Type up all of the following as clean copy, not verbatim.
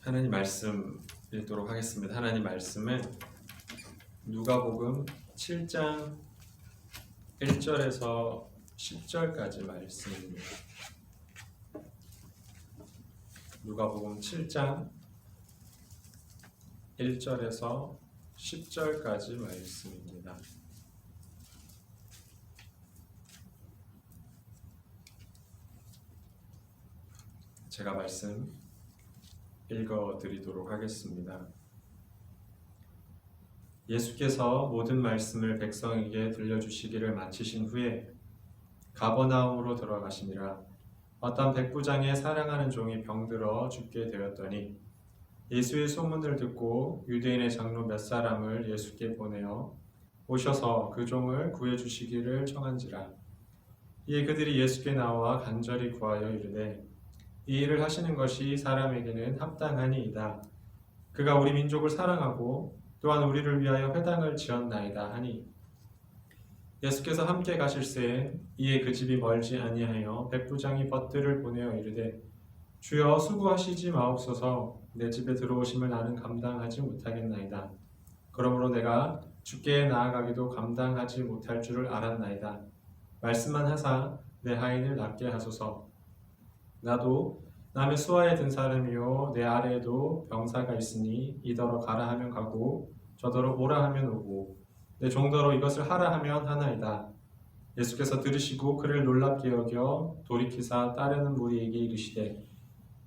하나님 말씀 읽도록 하겠습니다. 하나님 말씀은 누가복음 7장 1절에서 10절까지 말씀입니다. 누가복음 7장 1절에서 10절까지 말씀입니다. 제가 말씀 읽어드리도록 하겠습니다. 예수께서 모든 말씀을 백성에게 들려주시기를 마치신 후에 가버나움으로 들어가시니라. 어떤 백부장의 사랑하는 종이 병들어 죽게 되었더니 예수의 소문을 듣고 유대인의 장로 몇 사람을 예수께 보내어 오셔서 그 종을 구해주시기를 청한지라. 이에 그들이 예수께 나와 간절히 구하여 이르되 이 일을 하시는 것이 사람에게는 합당하니이다. 그가 우리 민족을 사랑하고 또한 우리를 위하여 회당을 지었나이다 하니 예수께서 함께 가실새 이에 그 집이 멀지 아니하여 백부장이 벗들을 보내어 이르되 주여 수고하시지 마옵소서. 내 집에 들어오심을 나는 감당하지 못하겠나이다. 그러므로 내가 주께 나아가기도 감당하지 못할 줄을 알았나이다. 말씀만 하사 내 하인을 낫게 하소서. 나도 남의 수하에 든 사람이요 내 아래에도 병사가 있으니 이더러 가라 하면 가고 저더러 오라 하면 오고 내 종더러 이것을 하라 하면 하나이다. 예수께서 들으시고 그를 놀랍게 여겨 돌이키사 따르는 무리에게 이르시되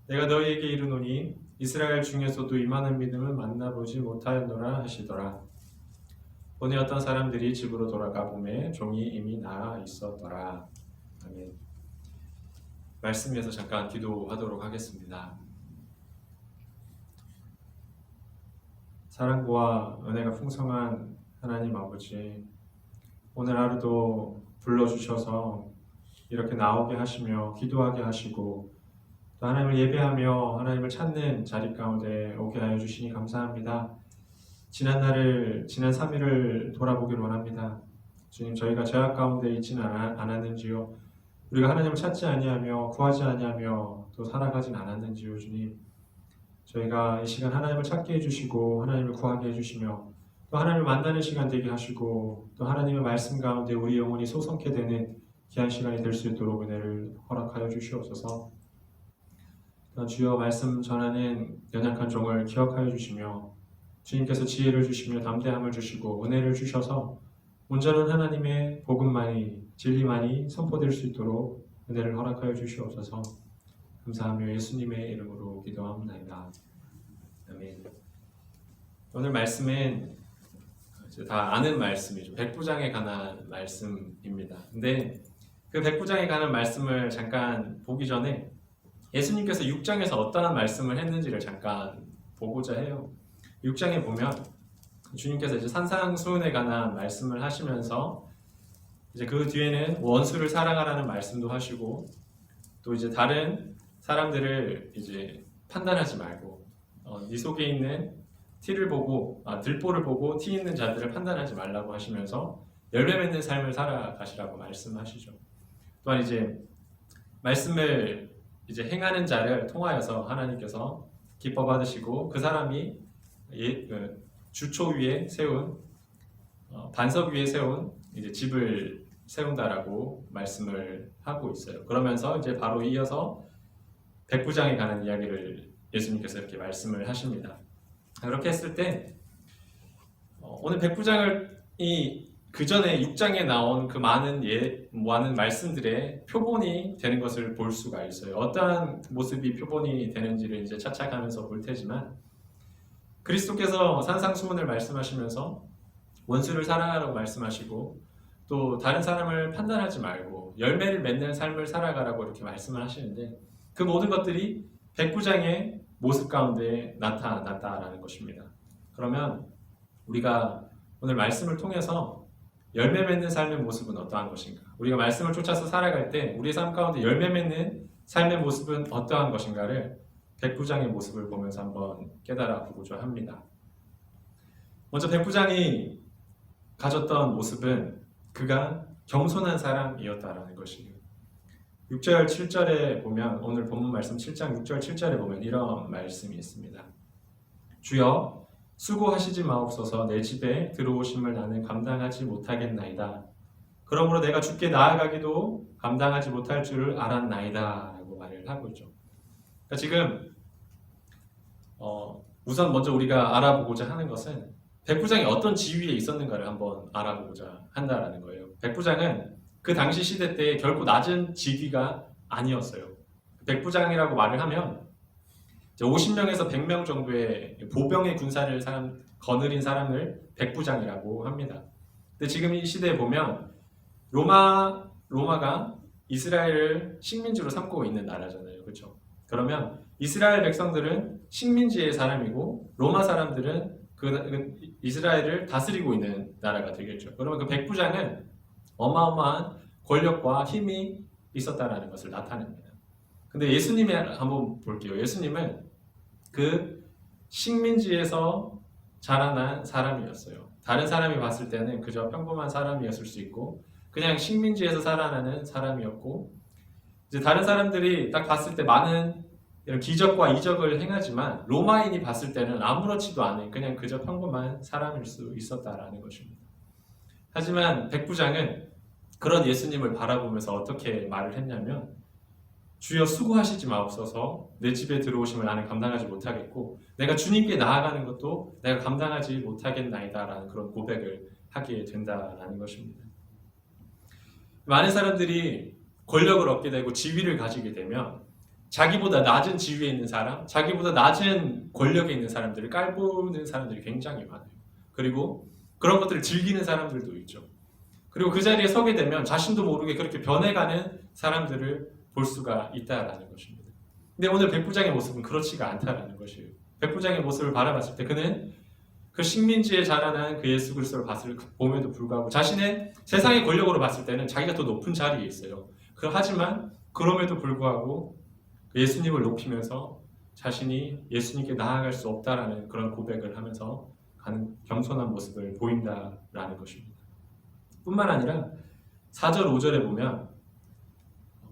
내가 너희에게 이르노니 이스라엘 중에서도 이만한 믿음을 만나보지 못하였노라 하시더라. 오늘 어떤 사람들이 집으로 돌아가 보매 종이 이미 나아 있었더라. 아멘. 말씀에서 잠깐 기도하도록 하겠습니다. 사랑과 은혜가 풍성한 하나님 아버지, 오늘 하루도 불러주셔서 이렇게 나오게 하시며 기도하게 하시고 또 하나님을 예배하며 하나님을 찾는 자리 가운데 오게 하여 주시니 감사합니다. 지난 3일을 돌아보기를 원합니다. 주님, 저희가 죄악 가운데 있지는 않았는지요? 우리가 하나님을 찾지 아니하며 구하지 아니하며 또 살아가진 않았는지요? 주님, 저희가 이 시간 하나님을 찾게 해주시고 하나님을 구하게 해주시며 또 하나님을 만나는 시간 되게 하시고 또 하나님의 말씀 가운데 우리 영혼이 소성케 되는 귀한 시간이 될 수 있도록 은혜를 허락하여 주시옵소서. 주여, 말씀 전하는 연약한 종을 기억하여 주시며 주님께서 지혜를 주시며 담대함을 주시고 은혜를 주셔서 온전한 하나님의 복음만이, 진리만이 선포될 수 있도록 은혜를 허락하여 주시옵소서. 감사하며 예수님의 이름으로 기도합니다. 아멘. 오늘 말씀은 다 아는 말씀이죠. 백부장에 관한 말씀입니다. 근데 그 백부장에 관한 말씀을 잠깐 보기 전에 예수님께서 6장에서 어떠한 말씀을 했는지를 잠깐 보고자 해요. 6장에 보면 주님께서 이제 산상수훈에 관한 말씀을 하시면서 이제 그 뒤에는 원수를 사랑하라는 말씀도 하시고 또 이제 다른 사람들을 이제 판단하지 말고 네 속에 있는 들보를 보고 티 있는 자들을 판단하지 말라고 하시면서 열매 맺는 삶을 살아가시라고 말씀하시죠. 또한 이제 말씀을 이제 행하는 자를 통하여서 하나님께서 기뻐 받으시고 그 사람이 주초 위에 세운 반석 위에 세운 이제 집을 세운다라고 말씀을 하고 있어요. 그러면서 이제 바로 이어서 백부장에 관한 이야기를 예수님께서 이렇게 말씀을 하십니다. 그렇게 했을 때 오늘 백부장이 그 전에 6장에 나온 그 많은 말씀들의 표본이 되는 것을 볼 수가 있어요. 어떠한 모습이 표본이 되는지를 이제 차차하면서 볼 테지만 그리스도께서 산상수훈을 말씀하시면서 원수를 사랑하라고 말씀하시고 또 다른 사람을 판단하지 말고 열매를 맺는 삶을 살아가라고 이렇게 말씀을 하시는데 그 모든 것들이 백부장의 모습 가운데 나타났다라는 것입니다. 그러면 우리가 오늘 말씀을 통해서 열매 맺는 삶의 모습은 어떠한 것인가? 우리가 말씀을 쫓아서 살아갈 때 우리의 삶 가운데 열매 맺는 삶의 모습은 어떠한 것인가를 백부장의 모습을 보면서 한번 깨달아 보고자 합니다. 먼저 백부장이 가졌던 모습은 그가 겸손한 사람이었다라는 것이에요. 6절 7절에 보면 오늘 본문 말씀 7장 6절 7절에 보면 이런 말씀이 있습니다. 주여 수고하시지 마옵소서. 내 집에 들어오심을 나는 감당하지 못하겠나이다. 그러므로 내가 주께 나아가기도 감당하지 못할 줄을 알았나이다 라고 말을 하고 있죠. 그러니까 지금 우선 먼저 우리가 알아보고자 하는 것은 백부장이 어떤 지위에 있었는가를 한번 알아보고자 한다라는 거예요. 백부장은 그 당시 시대 때 결코 낮은 직위가 아니었어요. 백부장이라고 말을 하면 50명에서 100명 정도의 보병의 군사를 거느린 사람을 백부장이라고 합니다. 근데 지금 이 시대에 보면 로마가 이스라엘을 식민지로 삼고 있는 나라잖아요. 그렇죠? 그러면 이스라엘 백성들은 식민지의 사람이고 로마 사람들은 그 이스라엘을 다스리고 있는 나라가 되겠죠. 그러면 그 백부장은 어마어마한 권력과 힘이 있었다는 것을 나타냅니다. 근데 예수님이 한번 볼게요. 예수님은 그 식민지에서 자라난 사람이었어요. 다른 사람이 봤을 때는 그저 평범한 사람이었을 수 있고 그냥 식민지에서 살아나는 사람이었고 이제 다른 사람들이 딱 봤을 때 많은 이런 기적과 이적을 행하지만 로마인이 봤을 때는 아무렇지도 않은 그냥 그저 평범한 사람일 수 있었다라는 것입니다. 하지만 백부장은 그런 예수님을 바라보면서 어떻게 말을 했냐면 주여 수고하시지 마옵소서. 내 집에 들어오심을 나는 감당하지 못하겠고 내가 주님께 나아가는 것도 내가 감당하지 못하겠나이다 라는 그런 고백을 하게 된다라는 것입니다. 많은 사람들이 권력을 얻게 되고 지위를 가지게 되면 자기보다 낮은 지위에 있는 사람, 자기보다 낮은 권력에 있는 사람들을 깔보는 사람들이 굉장히 많아요. 그리고 그런 것들을 즐기는 사람들도 있죠. 그리고 그 자리에 서게 되면 자신도 모르게 그렇게 변해가는 사람들을 볼 수가 있다라는 것입니다. 근데 오늘 백부장의 모습은 그렇지가 않다라는 것이에요. 백부장의 모습을 바라봤을 때 그는 그 식민지에 자라난 그 예수 그리스도를 봄에도 불구하고 자신의 세상의 권력으로 봤을 때는 자기가 더 높은 자리에 있어요. 하지만 그럼에도 불구하고 예수님을 높이면서 자신이 예수님께 나아갈 수 없다라는 그런 고백을 하면서 가는 겸손한 모습을 보인다라는 것입니다. 뿐만 아니라 4절 5절에 보면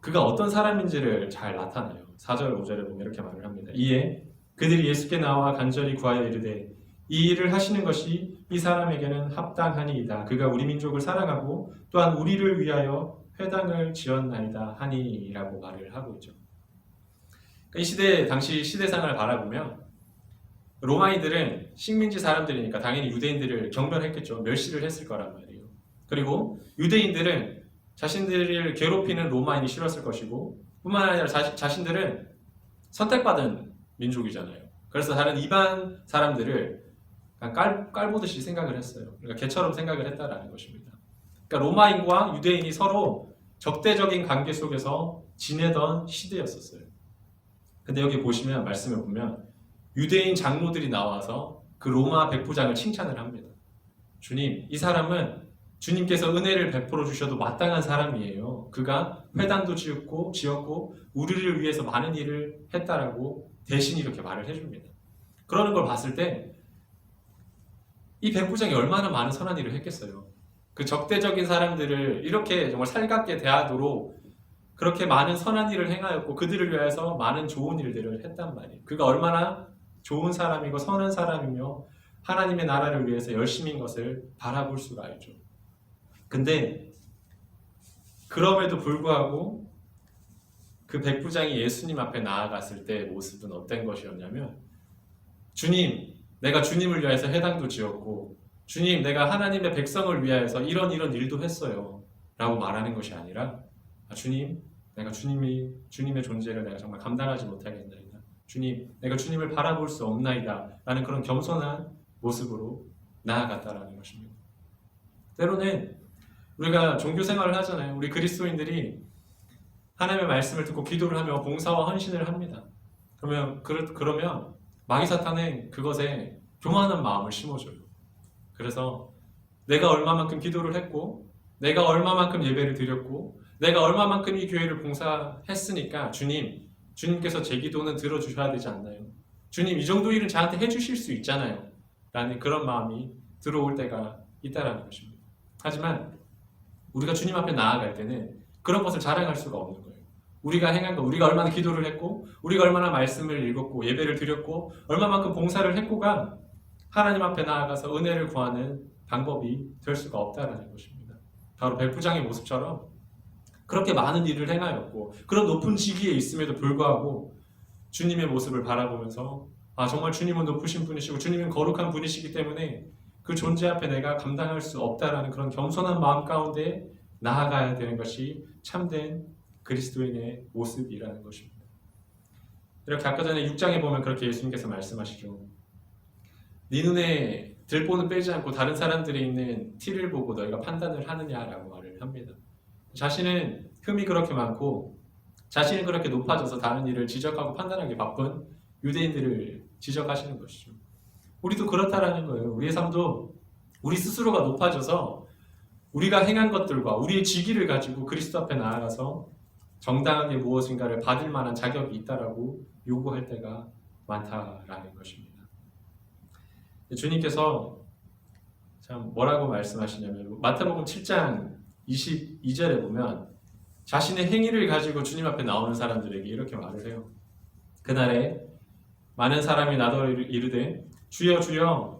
그가 어떤 사람인지를 잘 나타내요. 4절 5절에 보면 이렇게 말을 합니다. 이에 그들이 예수께 나와 간절히 구하여 이르되 이 일을 하시는 것이 이 사람에게는 합당하니이다. 그가 우리 민족을 사랑하고 또한 우리를 위하여 회당을 지었나이다 하니라고 말을 하고 있죠. 이 시대 당시 시대상을 바라보면 로마인들은 식민지 사람들이니까 당연히 유대인들을 경멸했겠죠. 멸시를 했을 거란 말이에요. 그리고 유대인들은 자신들을 괴롭히는 로마인이 싫었을 것이고 뿐만 아니라 자신들은 선택받은 민족이잖아요. 그래서 다른 이방 사람들을 깔보듯이 생각을 했어요. 그러니까 개처럼 생각을 했다라는 것입니다. 그러니까 로마인과 유대인이 서로 적대적인 관계 속에서 지내던 시대였었어요. 근데 여기 보시면 말씀을 보면 유대인 장로들이 나와서 그 로마 백부장을 칭찬을 합니다. 주님, 이 사람은 주님께서 은혜를 베풀어 주셔도 마땅한 사람이에요. 그가 회당도 지었고 우리를 위해서 많은 일을 했다라고 대신 이렇게 말을 해줍니다. 그러는 걸 봤을 때 이 백부장이 얼마나 많은 선한 일을 했겠어요. 그 적대적인 사람들을 이렇게 정말 살갑게 대하도록 그렇게 많은 선한 일을 행하였고 그들을 위해서 많은 좋은 일들을 했단 말이에요. 그가 얼마나 좋은 사람이고 선한 사람이며 하나님의 나라를 위해서 열심인 것을 바라볼 수가 있죠. 근데 그럼에도 불구하고 그 백부장이 예수님 앞에 나아갔을 때의 모습은 어떤 것이었냐면 주님, 내가 주님을 위해서 회당도 지었고 주님, 내가 하나님의 백성을 위하여서 이런 일도 했어요 라고 말하는 것이 아니라 주님, 내가 주님의 존재를 내가 정말 감당하지 못하겠나이다. 주님, 내가 주님을 바라볼 수 없나이다 라는 그런 겸손한 모습으로 나아갔다라는 것입니다. 때로는 우리가 종교 생활을 하잖아요. 우리 그리스도인들이 하나님의 말씀을 듣고 기도를 하며 봉사와 헌신을 합니다. 그러면 마귀 사탄은 그것에 교만한 마음을 심어줘요. 그래서 내가 얼마만큼 기도를 했고 내가 얼마만큼 예배를 드렸고 내가 얼마만큼 이 교회를 봉사했으니까 주님께서 제 기도는 들어주셔야 되지 않나요? 주님, 이 정도 일은 저한테 해주실 수 있잖아요 라는 그런 마음이 들어올 때가 있다라는 것입니다. 하지만 우리가 주님 앞에 나아갈 때는 그런 것을 자랑할 수가 없는 거예요. 우리가 행한 것, 우리가 얼마나 기도를 했고 우리가 얼마나 말씀을 읽었고 예배를 드렸고 얼마만큼 봉사를 했고가 하나님 앞에 나아가서 은혜를 구하는 방법이 될 수가 없다라는 것입니다. 바로 백부장의 모습처럼 그렇게 많은 일을 행하였고 그런 높은 직위에 있음에도 불구하고 주님의 모습을 바라보면서 정말 주님은 높으신 분이시고 주님은 거룩한 분이시기 때문에 그 존재 앞에 내가 감당할 수 없다라는 그런 겸손한 마음 가운데 나아가야 되는 것이 참된 그리스도인의 모습이라는 것입니다. 이렇게 아까 전에 6장에 보면 그렇게 예수님께서 말씀하시죠. 네 눈에 들보는 빼지 않고 다른 사람들이 있는 티를 보고 너희가 판단을 하느냐라고 말을 합니다. 자신은 흠이 그렇게 많고 자신이 그렇게 높아져서 다른 일을 지적하고 판단하기 바쁜 유대인들을 지적하시는 것이죠. 우리도 그렇다라는 거예요. 우리의 삶도 우리 스스로가 높아져서 우리가 행한 것들과 우리의 직위를 가지고 그리스도 앞에 나아가서 정당하게 무엇인가를 받을 만한 자격이 있다라고 요구할 때가 많다라는 것입니다. 주님께서 참 뭐라고 말씀하시냐면 마태복음 7장 22절에 보면 자신의 행위를 가지고 주님 앞에 나오는 사람들에게 이렇게 말을 해요. 그날에 많은 사람이 나더러 이르되 주여 주여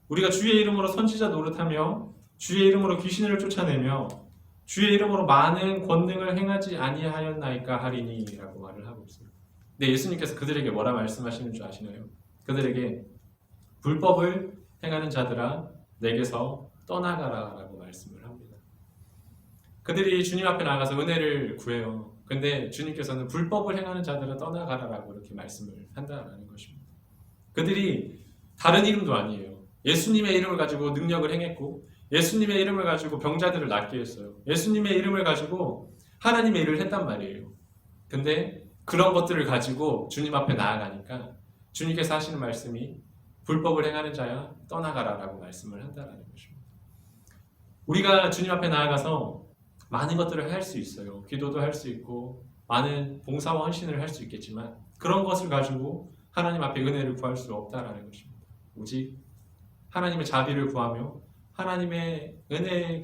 우리가 주의 이름으로 선지자 노릇하며 주의 이름으로 귀신을 쫓아내며 주의 이름으로 많은 권능을 행하지 아니하였나이까 하리니 라고 말을 하고 있어요. 근데 예수님께서 그들에게 뭐라 말씀하시는 줄 아시나요? 그들에게 불법을 행하는 자들아 내게서 떠나가라 라고 말씀을 합니다. 그들이 주님 앞에 나가서 은혜를 구해요. 근데 주님께서는 불법을 행하는 자들은 떠나가라라고 이렇게 말씀을 한다는 것입니다. 그들이 다른 이름도 아니에요. 예수님의 이름을 가지고 능력을 행했고 예수님의 이름을 가지고 병자들을 낫게 했어요. 예수님의 이름을 가지고 하나님의 일을 했단 말이에요. 근데 그런 것들을 가지고 주님 앞에 나아가니까 주님께서 하시는 말씀이 불법을 행하는 자야 떠나가라라고 말씀을 한다는 것입니다. 우리가 주님 앞에 나아가서 많은 것들을 할 수 있어요. 기도도 할 수 있고 많은 봉사와 헌신을 할 수 있겠지만 그런 것을 가지고 하나님 앞에 은혜를 구할 수 없다라는 것입니다. 오직 하나님의 자비를 구하며 하나님의 은혜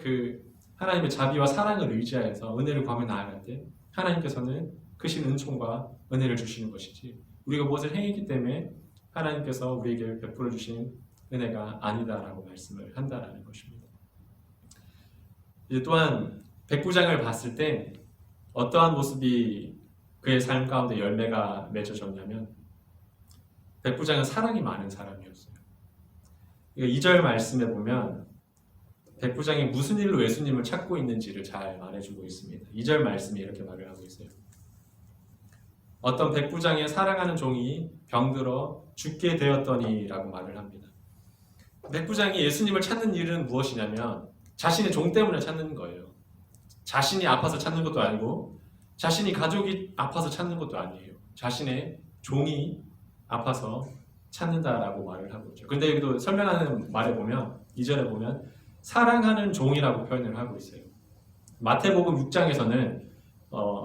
하나님의 자비와 사랑을 의지하여서 은혜를 구하며 나아갈 때 하나님께서는 크신 은총과 은혜를 주시는 것이지 우리가 무엇을 행했기 때문에 하나님께서 우리에게 베풀어 주신 은혜가 아니다라고 말씀을 한다라는 것입니다. 이제 또한 백부장을 봤을 때 어떠한 모습이 그의 삶 가운데 열매가 맺어졌냐면 백부장은 사랑이 많은 사람이었어요. 2절 말씀에 보면 백부장이 무슨 일로 예수님을 찾고 있는지를 잘 말해주고 있습니다. 2절 말씀이 이렇게 말을 하고 있어요. 어떤 백부장의 사랑하는 종이 병들어 죽게 되었더니 라고 말을 합니다. 백부장이 예수님을 찾는 일은 무엇이냐면 자신의 종 때문에 찾는 거예요. 자신이 아파서 찾는 것도 아니고 자신이 가족이 아파서 찾는 것도 아니에요. 자신의 종이 아파서 찾는다라고 말을 하고 있죠. 근데 여기도 설명하는 말에 보면 2절에 보면 사랑하는 종이라고 표현을 하고 있어요. 마태복음 6장에서는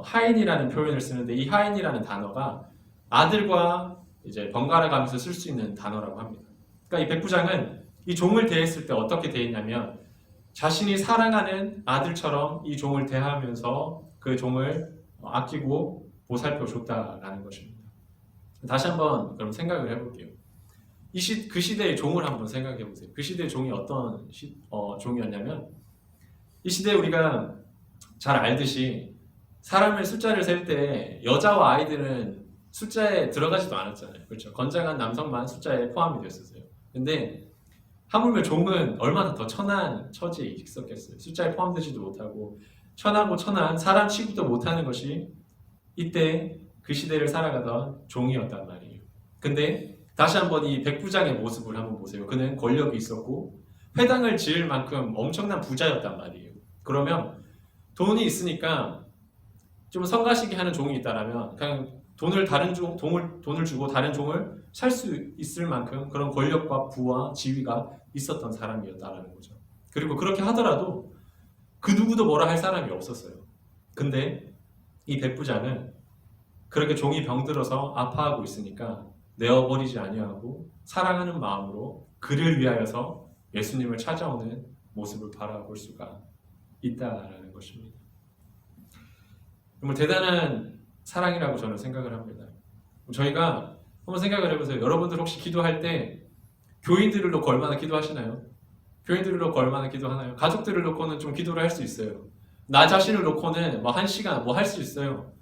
하인이라는 표현을 쓰는데 이 하인이라는 단어가 아들과 이제 번갈아 가면서 쓸 수 있는 단어라고 합니다. 그러니까 이 백부장은 이 종을 대했을 때 어떻게 대했냐면 자신이 사랑하는 아들처럼 이 종을 대하면서 그 종을 아끼고 보살펴 줬다라는 것입니다. 다시 한번 그럼 생각을 해볼게요. 그 시대의 종을 한번 생각해 보세요. 그 시대의 종이 어떤 종이었냐면 이 시대에 우리가 잘 알듯이 사람의 숫자를 셀 때 여자와 아이들은 숫자에 들어가지도 않았잖아요. 그렇죠? 건장한 남성만 숫자에 포함이 됐었어요. 근데 하물며 종은 얼마나 더 천한 처지에 있었겠어요. 숫자에 포함되지도 못하고 천하고 천한 사람 취급도 못하는 것이 이때 그 시대를 살아가던 종이었단 말이에요. 근데 다시 한번 이 백부장의 모습을 한번 보세요. 그는 권력이 있었고 회당을 지을 만큼 엄청난 부자였단 말이에요. 그러면 돈이 있으니까 좀 성가시게 하는 종이 있다라면 그냥 돈을 주고 다른 종을 살 수 있을 만큼 그런 권력과 부와 지위가 있었던 사람이었다라는 거죠. 그리고 그렇게 하더라도 그 누구도 뭐라 할 사람이 없었어요. 근데 이 백부장은 그렇게 종이 병들어서 아파하고 있으니까 내어버리지 아니하고 사랑하는 마음으로 그를 위하여서 예수님을 찾아오는 모습을 바라볼 수가 있다라는 것입니다. 정말 대단한 사랑이라고 저는 생각을 합니다. 저희가 한번 생각을 해보세요. 여러분들 혹시 기도할 때 교인들을 놓고 얼마나 기도하시나요? 교인들을 놓고 얼마나 기도하나요? 가족들을 놓고는 좀 기도를 할 수 있어요. 나 자신을 놓고는 뭐 1시간 뭐 할 수 있어요.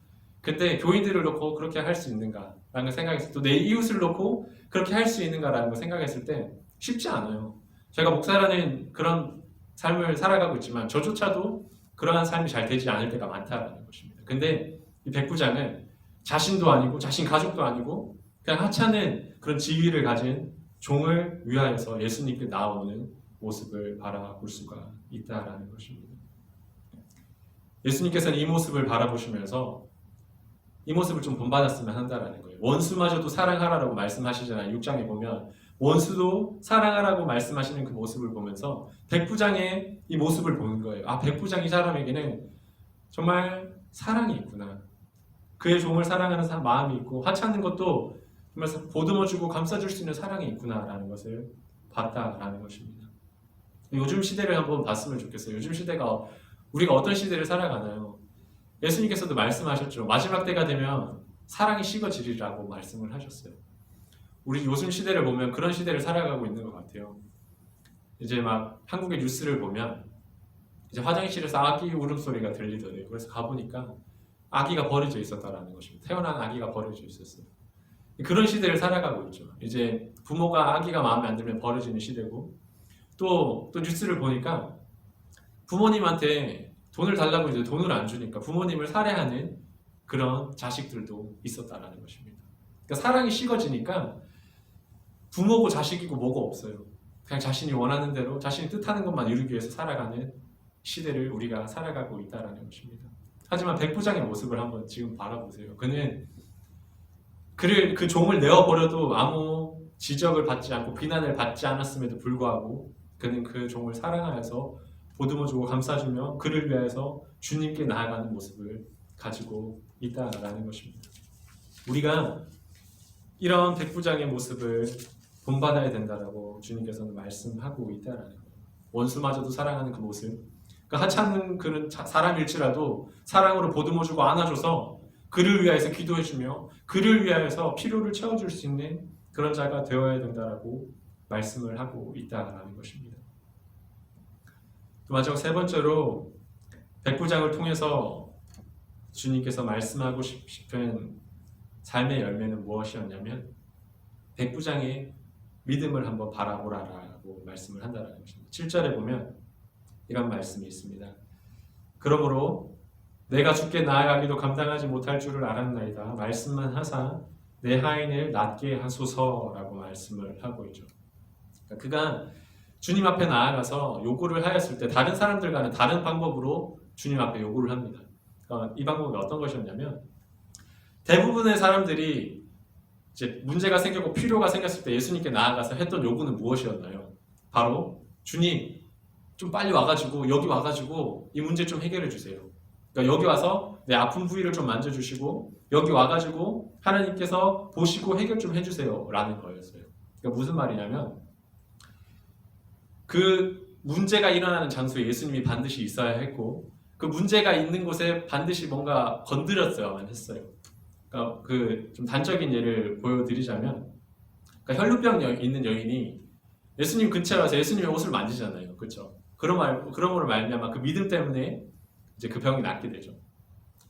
근데 교인들을 놓고 그렇게 할 수 있는가? 라는 걸 생각했을 때 또 내 이웃을 놓고 그렇게 할 수 있는가라는 걸 생각했을 때 쉽지 않아요. 제가 목사라는 그런 삶을 살아가고 있지만 저조차도 그러한 삶이 잘 되지 않을 때가 많다라는 것입니다. 근데 이 백부장은 자신도 아니고 자신 가족도 아니고 그냥 하찮은 그런 지위를 가진 종을 위하여서 예수님께 나오는 모습을 바라볼 수가 있다라는 것입니다. 예수님께서는 이 모습을 바라보시면서 이 모습을 좀 본받았으면 한다라는 거예요. 원수마저도 사랑하라고 말씀하시잖아요. 6장에 보면 원수도 사랑하라고 말씀하시는 그 모습을 보면서 백부장의 이 모습을 보는 거예요. 아, 백부장 이 사람에게는 정말 사랑이 있구나. 그의 종을 사랑하는 마음이 있고 하찮은 것도 정말 보듬어주고 감싸줄 수 있는 사랑이 있구나라는 것을 봤다라는 것입니다. 요즘 시대를 한번 봤으면 좋겠어요. 요즘 시대가 우리가 어떤 시대를 살아가나요? 예수님께서도 말씀하셨죠. 마지막 때가 되면 사랑이 식어지리라고 말씀을 하셨어요. 우리 요즘 시대를 보면 그런 시대를 살아가고 있는 것 같아요. 이제 막 한국의 뉴스를 보면 이제 화장실에서 아기 울음소리가 들리더래요. 그래서 가보니까 아기가 버려져 있었다라는 것입니다. 태어난 아기가 버려져 있었어요. 그런 시대를 살아가고 있죠. 이제 부모가 아기가 마음에 안 들면 버려지는 시대고 또 뉴스를 보니까 부모님한테 돈을 달라고 이제 돈을 안 주니까 부모님을 살해하는 그런 자식들도 있었다라는 것입니다. 그러니까 사랑이 식어지니까 부모고 자식이고 뭐가 없어요. 그냥 자신이 원하는 대로 자신이 뜻하는 것만 이루기 위해서 살아가는 시대를 우리가 살아가고 있다라는 것입니다. 하지만 백부장의 모습을 한번 지금 바라보세요. 그는 그 종을 내어버려도 아무 지적을 받지 않고 비난을 받지 않았음에도 불구하고 그는 그 종을 사랑하여서 보듬어주고 감싸주며 그를 위해서 주님께 나아가는 모습을 가지고 있다라는 것입니다. 우리가 이런 백부장의 모습을 본받아야 된다라고 주님께서는 말씀하고 있다라는 거예요. 원수마저도 사랑하는 그 모습. 그 하찮은 그는 사람일지라도 사랑으로 보듬어주고 안아줘서 그를 위하여서 기도해주며 그를 위하여서 필요를 채워줄 수 있는 그런 자가 되어야 된다라고 말씀을 하고 있다라는 것입니다. 또 마지막 세 번째로 백부장을 통해서 주님께서 말씀하고 싶은 삶의 열매는 무엇이었냐면 백부장의 믿음을 한번 바라보라라고 말씀을 한다는 것입니다. 7절에 보면 이런 말씀이 있습니다. 그러므로 내가 주께 나아가기도 감당하지 못할 줄을 알았나이다. 말씀만 하사 내 하인을 낫게 하소서라고 말씀을 하고 있죠. 그가 주님 앞에 나아가서 요구를 하였을 때 다른 사람들과는 다른 방법으로 주님 앞에 요구를 합니다. 이 방법이 어떤 것이었냐면 대부분의 사람들이 이제 문제가 생겼고 필요가 생겼을 때 예수님께 나아가서 했던 요구는 무엇이었나요? 바로 주님 좀 빨리 와가지고 여기 와가지고 이 문제 좀 해결해 주세요. 그러니까 여기 와서 내 아픈 부위를 좀 만져주시고 여기 와가지고 하나님께서 보시고 해결 좀 해주세요 라는 거였어요. 그러니까 무슨 말이냐면 그 문제가 일어나는 장소에 예수님이 반드시 있어야 했고 그 문제가 있는 곳에 반드시 뭔가 건드렸어야만 했어요. 그러니까 그 좀 단적인 예를 보여드리자면 그러니까 혈루병 있는 여인이 예수님 근처에 와서 예수님의 옷을 만지잖아요. 그렇죠? 그러므로 말미암아 그 믿음 때문에 이제 그 병이 낫게 되죠.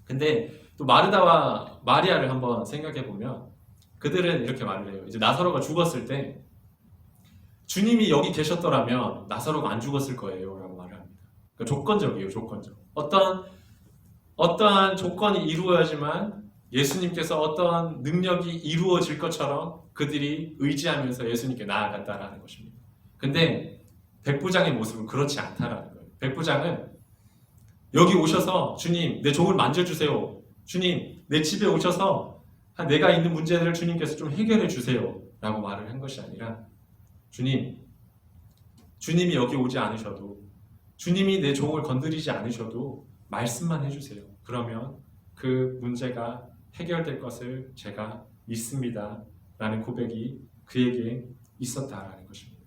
근데 또 마르다와 마리아를 한번 생각해 보면 그들은 이렇게 말을 해요. 이제 나사로가 죽었을 때 주님이 여기 계셨더라면 나사로가 안 죽었을 거예요 라고 말을 합니다. 그러니까 조건적이에요. 조건적. 어떠한 조건이 이루어야지만 예수님께서 어떠한 능력이 이루어질 것처럼 그들이 의지하면서 예수님께 나아갔다라는 것입니다. 근데 백부장의 모습은 그렇지 않다라는 거예요. 백부장은 여기 오셔서 주님 내 종을 만져주세요. 주님 내 집에 오셔서 내가 있는 문제들을 주님께서 좀 해결해 주세요 라고 말을 한 것이 아니라 주님이 여기 오지 않으셔도 주님이 내 종을 건드리지 않으셔도 말씀만 해주세요. 그러면 그 문제가 해결될 것을 제가 믿습니다 라는 고백이 그에게 있었다라는 것입니다.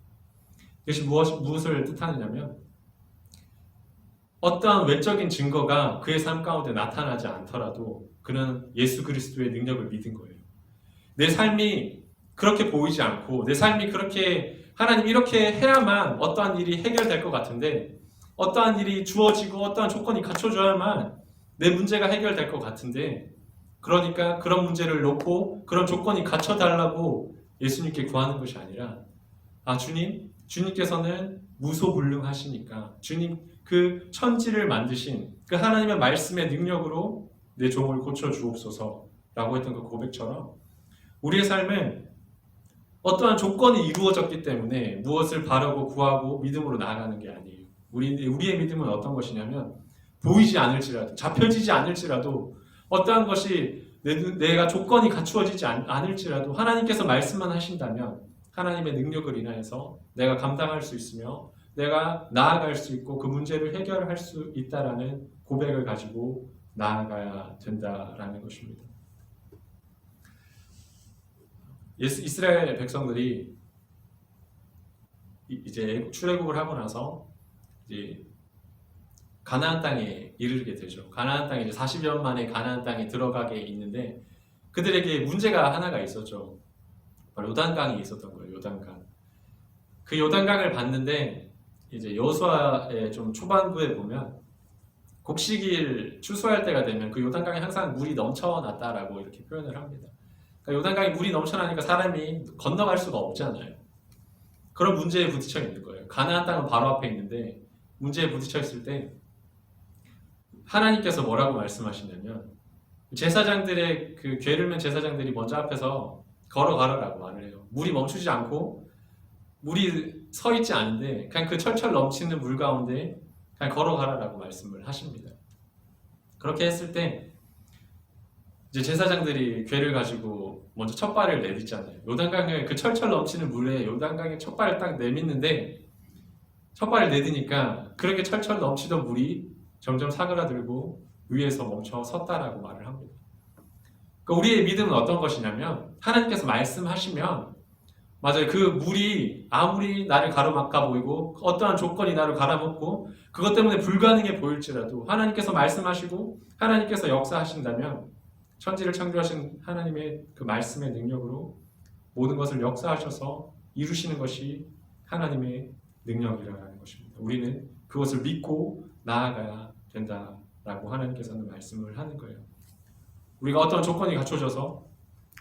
이것이 무엇을 뜻하느냐면 어떠한 외적인 증거가 그의 삶 가운데 나타나지 않더라도 그는 예수 그리스도의 능력을 믿은 거예요. 내 삶이 그렇게 보이지 않고 내 삶이 그렇게 하나님 이렇게 해야만 어떠한 일이 해결될 것 같은데 어떠한 일이 주어지고 어떠한 조건이 갖춰져야만 내 문제가 해결될 것 같은데 그러니까 그런 문제를 놓고 그런 조건이 갖춰달라고 예수님께 구하는 것이 아니라 주님께서는 무소불능하시니까 주님 그 천지를 만드신 그 하나님의 말씀의 능력으로 내 종을 고쳐주옵소서라고 했던 그 고백처럼 우리의 삶은 어떠한 조건이 이루어졌기 때문에 무엇을 바라고 구하고 믿음으로 나아가는 게 아니에요. 우리의 믿음은 어떤 것이냐면 보이지 않을지라도 잡혀지지 않을지라도 어떠한 것이 내가 조건이 갖추어지지 않을지라도 하나님께서 말씀만 하신다면 하나님의 능력을 인하여서 내가 감당할 수 있으며 내가 나아갈 수 있고 그 문제를 해결할 수 있다라는 고백을 가지고 나아가야 된다라는 것입니다. 이스라엘 백성들이 이제 출애굽을 하고 나서 이제 가나안 땅에 이르게 되죠. 가나안 땅에 이제 40년 만에 가나안 땅에 들어가게 있는데 그들에게 문제가 하나가 있었죠. 바로 요단강이 있었던 거예요. 요단강. 그 요단강을 봤는데 이제 여호수아의 좀 초반부에 보면 곡식을 추수할 때가 되면 그 요단강에 항상 물이 넘쳐났다라고 이렇게 표현을 합니다. 그러니까 요단강에 물이 넘쳐나니까 사람이 건너갈 수가 없잖아요. 그런 문제에 부딪혀 있는 거예요. 가나안 땅은 바로 앞에 있는데 문제에 부딪혀 있을 때 하나님께서 뭐라고 말씀하시냐면 제사장들의 그 괴를 맨 제사장들이 먼저 앞에서 걸어가라라고 말을 해요. 물이 멈추지 않고 물이 서 있지 않은데 그냥 그 철철 넘치는 물 가운데 그냥 걸어가라라고 말씀을 하십니다. 그렇게 했을 때 이제 제사장들이 괴를 가지고 먼저 첫 발을 내딛잖아요. 요단강을 그 철철 넘치는 물에 요단강에 첫 발을 딱 내딛는데 첫 발을 내딛으니까 그렇게 철철 넘치던 물이 점점 사그라들고 위에서 멈춰 섰다라고 말을 합니다. 그러니까 우리의 믿음은 어떤 것이냐면 하나님께서 말씀하시면 맞아요. 그 물이 아무리 나를 가로막아 보이고 어떠한 조건이 나를 갈아먹고 그것 때문에 불가능해 보일지라도 하나님께서 말씀하시고 하나님께서 역사하신다면 천지를 창조하신 하나님의 그 말씀의 능력으로 모든 것을 역사하셔서 이루시는 것이 하나님의 능력이라는 것입니다. 우리는 그것을 믿고 나아가야 된다라고 하나님께서는 말씀을 하는 거예요. 우리가 어떤 조건이 갖춰져서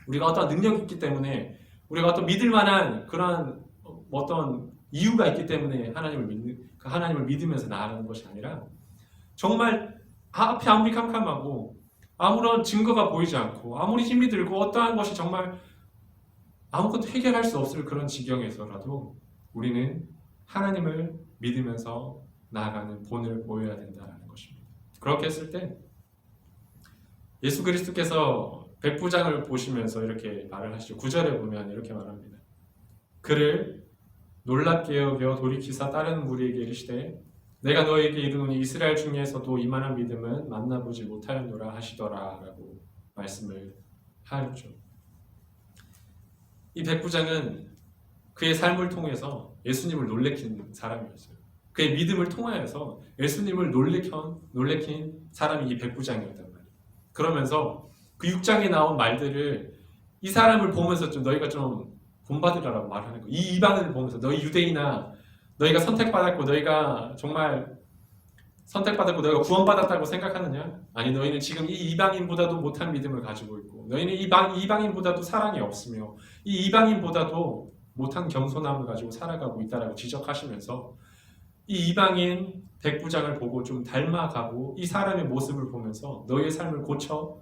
우리가 어떤 능력이 있기 때문에 우리가 어떤 믿을 만한 그런 어떤 이유가 있기 때문에 하나님을 믿으면서 나아가는 것이 아니라 정말 앞이 아무리 캄캄하고 아무런 증거가 보이지 않고 아무리 힘이 들고 어떠한 것이 정말 아무것도 해결할 수 없을 그런 지경에서라도 우리는 하나님을 믿으면서 나아가는 본을 보여야 된다는 것입니다. 그렇게 했을 때 예수 그리스도께서 백부장을 보시면서 이렇게 말을 하시죠. 9절에 보면 이렇게 말합니다. 그를 놀랍게 여겨 돌이키사 다른 무리에게 이르시되 내가 너에게 이르노니 이스라엘 중에서도 이만한 믿음은 만나보지 못하였노라 하시더라 라고 말씀을 하였죠. 이 백부장은 그의 삶을 통해서 예수님을 놀래킨 사람이었어요. 그의 믿음을 통하여서 예수님을 놀래킨 사람이 이 백부장이었단 말이에요. 그러면서 그 6장에 나온 말들을 이 사람을 보면서 좀 너희가 좀 본받으라고 말하는 거예요. 이 이방인을 보면서 너희 유대인아 너희가 선택받았고 너희가 정말 선택받았고 너희가 구원받았다고 생각하느냐? 아니 너희는 지금 이 이방인보다도 못한 믿음을 가지고 있고 너희는 이방인보다도 사랑이 없으며 이 이방인보다도 못한 겸손함을 가지고 살아가고 있다라고 지적하시면서 이 이방인 백부장을 보고 좀 닮아가고 이 사람의 모습을 보면서 너희의 삶을 고쳐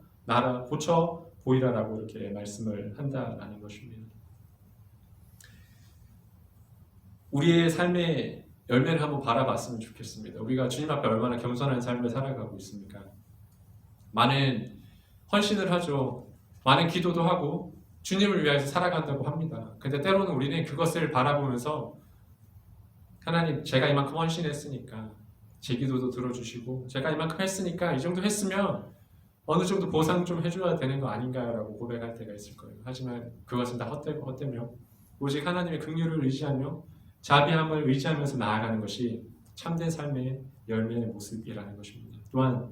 보이라라고 이렇게 말씀을 한다라는 것입니다. 우리의 삶의 열매를 한번 바라봤으면 좋겠습니다. 우리가 주님 앞에 얼마나 겸손한 삶을 살아가고 있습니까? 많은 헌신을 하죠. 많은 기도도 하고 주님을 위해서 살아간다고 합니다. 근데 때로는 우리는 그것을 바라보면서 하나님 제가 이만큼 헌신했으니까 제 기도도 들어주시고 제가 이만큼 했으니까 이 정도 했으면 어느 정도 보상 좀 해줘야 되는 거 아닌가라고 고백할 때가 있을 거예요. 하지만 그것은 다 헛되며 오직 하나님의 긍휼을 의지하며 자비함을 의지하면서 나아가는 것이 참된 삶의 열매의 모습이라는 것입니다. 또한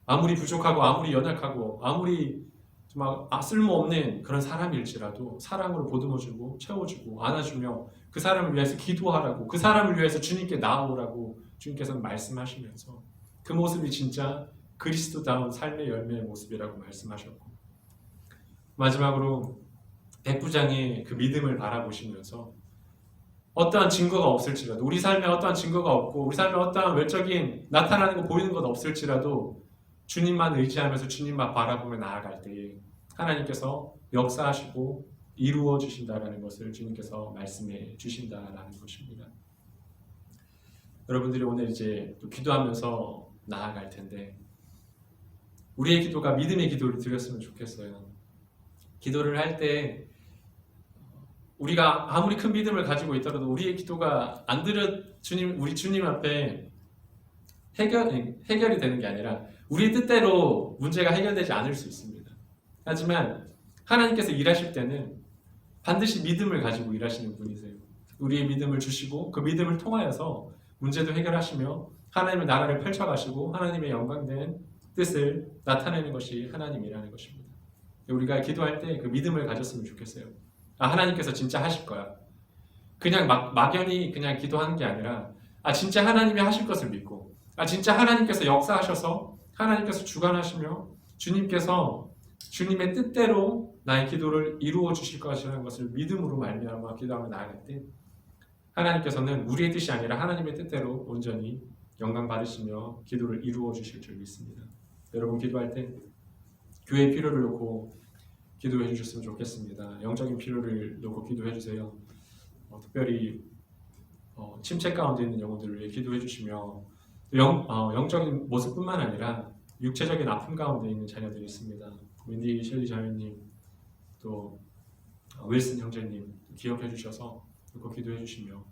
아무리 부족하고 아무리 연약하고 아무리 정말 쓸모없는 그런 사람일지라도 사랑으로 보듬어주고 채워주고 안아주며 그 사람을 위해서 기도하라고 그 사람을 위해서 주님께 나아오라고 주님께서는 말씀하시면서 그 모습이 진짜 그리스도다운 삶의 열매의 모습이라고 말씀하셨고 마지막으로 백부장의 그 믿음을 바라보시면서 어떠한 증거가 없을지라도 우리 삶에 어떠한 증거가 없고 우리 삶에 어떠한 외적인 나타나는 거 보이는 것 없을지라도 주님만 의지하면서 주님만 바라보며 나아갈 때에 하나님께서 역사하시고 이루어 주신다라는 것을 주님께서 말씀해 주신다라는 것입니다. 여러분들이 오늘 이제 또 기도하면서 나아갈 텐데 우리의 기도가 믿음의 기도를 드렸으면 좋겠어요. 기도를 할 때 우리가 아무리 큰 믿음을 가지고 있더라도 우리의 기도가 안 우리 주님 앞에 해결이 되는 게 아니라 우리 뜻대로 문제가 해결되지 않을 수 있습니다. 하지만 하나님께서 일하실 때는 반드시 믿음을 가지고 일하시는 분이세요. 우리의 믿음을 주시고 그 믿음을 통하여서 문제도 해결하시며 하나님의 나라를 펼쳐가시고 하나님의 영광된 뜻을 나타내는 것이 하나님이라는 것입니다. 우리가 기도할 때 그 믿음을 가졌으면 좋겠어요. 하나님께서 진짜 하실 거야. 그냥 막연히 그냥 기도하는 게 아니라 진짜 하나님이 하실 것을 믿고 진짜 하나님께서 역사하셔서 하나님께서 주관하시며 주님께서 주님의 뜻대로 나의 기도를 이루어 주실 것이라는 것을 믿음으로 말미암아 기도하며 나아갈 때 하나님께서는 우리의 뜻이 아니라 하나님의 뜻대로 온전히 영광 받으시며 기도를 이루어 주실 줄 믿습니다. 여러분 기도할 때 교회의 필요를 놓고 기도해 주셨으면 좋겠습니다. 영적인 필요를 놓고 기도해 주세요. 특별히 침체 가운데 있는 영혼들을 위해 기도해 주시며 영적인 모습뿐만 아니라 육체적인 아픔 가운데 있는 자녀들이 있습니다. 윈디 셸리 자매님, 또 윌슨 형제님 기억해 주셔서 놓고 기도해 주시며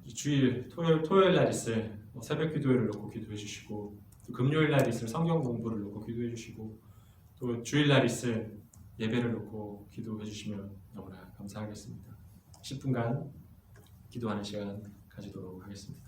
이 주일 토요일 날 있을 새벽 기도회를 놓고 기도해 주시고, 또 금요일 날 있을 성경 공부를 놓고 기도해 주시고, 또 주일 날 있을 예배를 놓고 기도해 주시면 너무나 감사하겠습니다. 10분간 기도하는 시간 가지도록 하겠습니다.